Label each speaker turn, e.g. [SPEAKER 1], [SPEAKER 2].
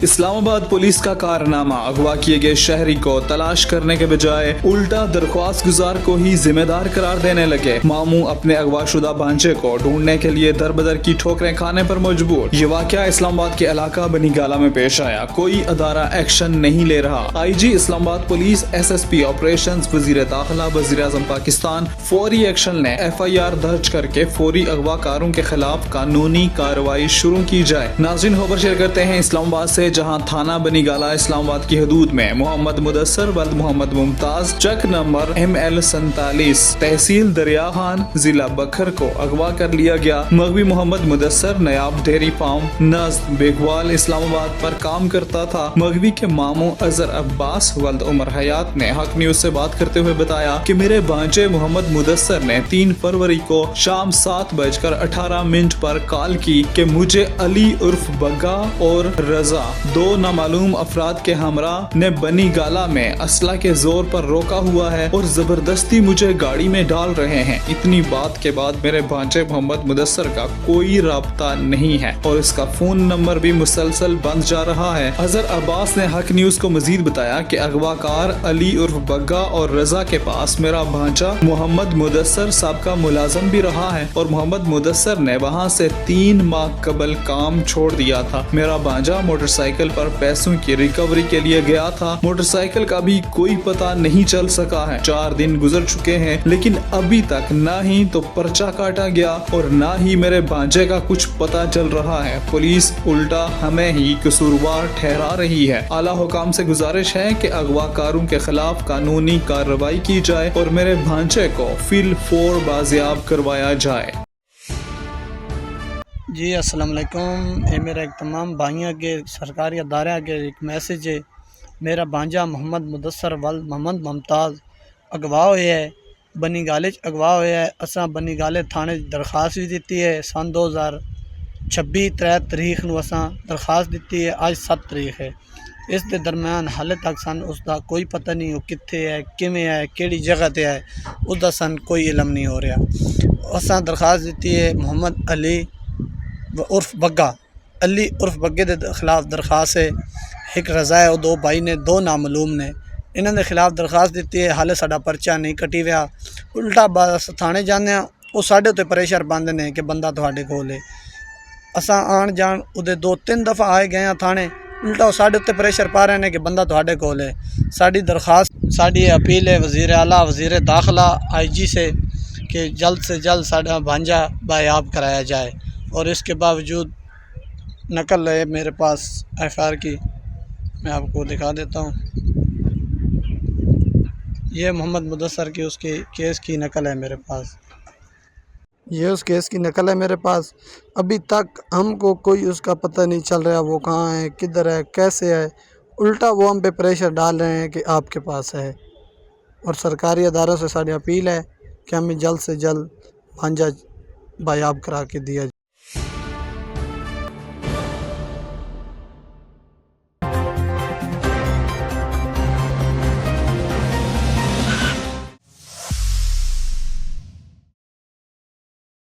[SPEAKER 1] اسلام آباد پولیس کا کارنامہ اغوا کیے گئے شہری کو تلاش کرنے کے بجائے الٹا درخواست گزار کو ہی ذمہ دار قرار دینے لگے۔ ماموں اپنے اغوا شدہ بھانجے کو ڈھونڈنے کے لیے در بدر کی ٹھوکریں کھانے پر مجبور۔ یہ واقعہ اسلام آباد کے علاقہ بنی گالہ میں پیش آیا۔ کوئی ادارہ ایکشن نہیں لے رہا۔ آئی جی اسلام آباد police, S S P operations, وزیر داخلہ، وزیر اعظم پاکستان فوری ایکشن لیں۔ ایف آئی آر درج کر کے فوری اغوا کاروں کے خلاف قانونی کارروائی شروع کی جائے۔ ناظرین، خبر شیئر کرتے ہیں اسلام آباد سے، جہاں تھانہ بنی گالہ اسلام آباد کی حدود میں محمد مدثر ولد محمد ممتاز، چک نمبر ML 47، تحصیل دریا خان، ضلع بکھر کو اغوا کر لیا گیا۔ مغوی محمد مدثر نیاب ڈیری فارم نزد بیگوال اسلام آباد پر کام کرتا تھا۔ مغوی کے ماموں اظہر عباس ولد عمر حیات نے حق نیوز سے بات کرتے ہوئے بتایا کہ میرے بھانجے محمد مدثر نے 3 فروری کو شام 7:18 پر کال کی کہ مجھے علی عرف بگا اور رضا، 2 نامعلوم افراد کے ہمراہ نے بنی گالہ میں اسلحہ کے زور پر روکا ہوا ہے اور زبردستی مجھے گاڑی میں ڈال رہے ہیں۔ اتنی بات کے بعد میرے بھانجے محمد مدثر کا کوئی رابطہ نہیں ہے اور اس کا فون نمبر بھی مسلسل بند جا رہا ہے۔ اظہر عباس نے حق نیوز کو مزید بتایا کہ اغوا کار علی عرف بگا اور رضا کے پاس میرا بھانجا محمد مدثر سابقہ ملازم بھی رہا ہے اور محمد مدثر نے وہاں سے 3 ماہ قبل کام چھوڑ دیا تھا۔ میرا بھانجا موٹر سائیکل پر پیسوں کی ریکوری کے لیے گیا تھا۔ موٹر سائیکل کا بھی کوئی پتہ نہیں چل سکا ہے۔ 4 دن گزر چکے ہیں لیکن ابھی تک نہ ہی تو پرچہ کاٹا گیا اور نہ ہی میرے بھانجے کا کچھ پتہ چل رہا ہے۔ پولیس الٹا ہمیں ہی قصوروار ٹھہرا رہی ہے۔ اعلیٰ حکام سے گزارش ہے کہ اغوا کاروں کے خلاف قانونی کارروائی کی جائے اور میرے بھانجے کو فی الفور بازیاب کروایا جائے۔
[SPEAKER 2] جی السلام علیکم، یہ میرا ایک تمام بھائیوں کے سرکاری ادارے کے ایک میسج ہے۔ میرا بھانجا محمد مدثر ولد محمد ممتاز اغوا ہوئے ہے، بنی گالے اغوا ہوئے ہے۔ اساں بنی گالے تھانے درخواست بھی دیتی ہے۔ سن 2026 3 تاریخ نو اساں درخواست دیتی ہے، آج 7 تاریخ ہے۔ اس دے درمیان حالے تک سن اس دا کوئی پتہ نہیں وہ کتنے ہے، کیویں ہے، کیڑی جگہ تے ہے، اس دا سن کوئی علم نہیں ہو رہا۔ اساں درخواست دیتی ہے محمد علی عرف بگا، علی عرف بگے دے خلاف درخواست ہے۔ ایک رضا ہے، وہ 2 بھائی نے، 2 نامعلوم نے، انہوں نے خلاف درخواست دیتی ہے۔ حالے ساڈا پرچہ نہیں کٹی ہوا، الٹا بس تھانے جانے ہیں، وہ ساڈے تے پریشر پاندے نے کہ بندہ تہاڈے کول ہے۔ اساں آن جان اودے 2-3 دفعہ آئے گئے ہیں تھانے، الٹا وہ ساڈے تے پریشر پا رہے ہیں کہ بندہ تہاڈے کول ہے۔ ساڈی درخواست، ساڈی اپیل ہے وزیر اعلیٰ، وزیر داخلہ، IG سے کہ جلد سے جلد ساڈا بھانجا بایاب کرایا جائے۔ اور اس کے باوجود نقل ہے میرے پاس FIR کی، میں آپ کو دکھا دیتا ہوں۔ یہ محمد مدثر کی اس کے کیس کی نقل ہے میرے پاس، یہ اس کیس کی نقل ہے میرے پاس۔ ابھی تک ہم کو کوئی اس کا پتہ نہیں چل رہا وہ کہاں ہے، کدھر ہے، کیسے ہے۔ الٹا وہ ہم پہ پریشر ڈال رہے ہیں کہ آپ کے پاس ہے۔ اور سرکاری اداروں سے ساری اپیل ہے کہ ہمیں جلد سے جلد بھانجا بایاب کرا کے دیا جائے۔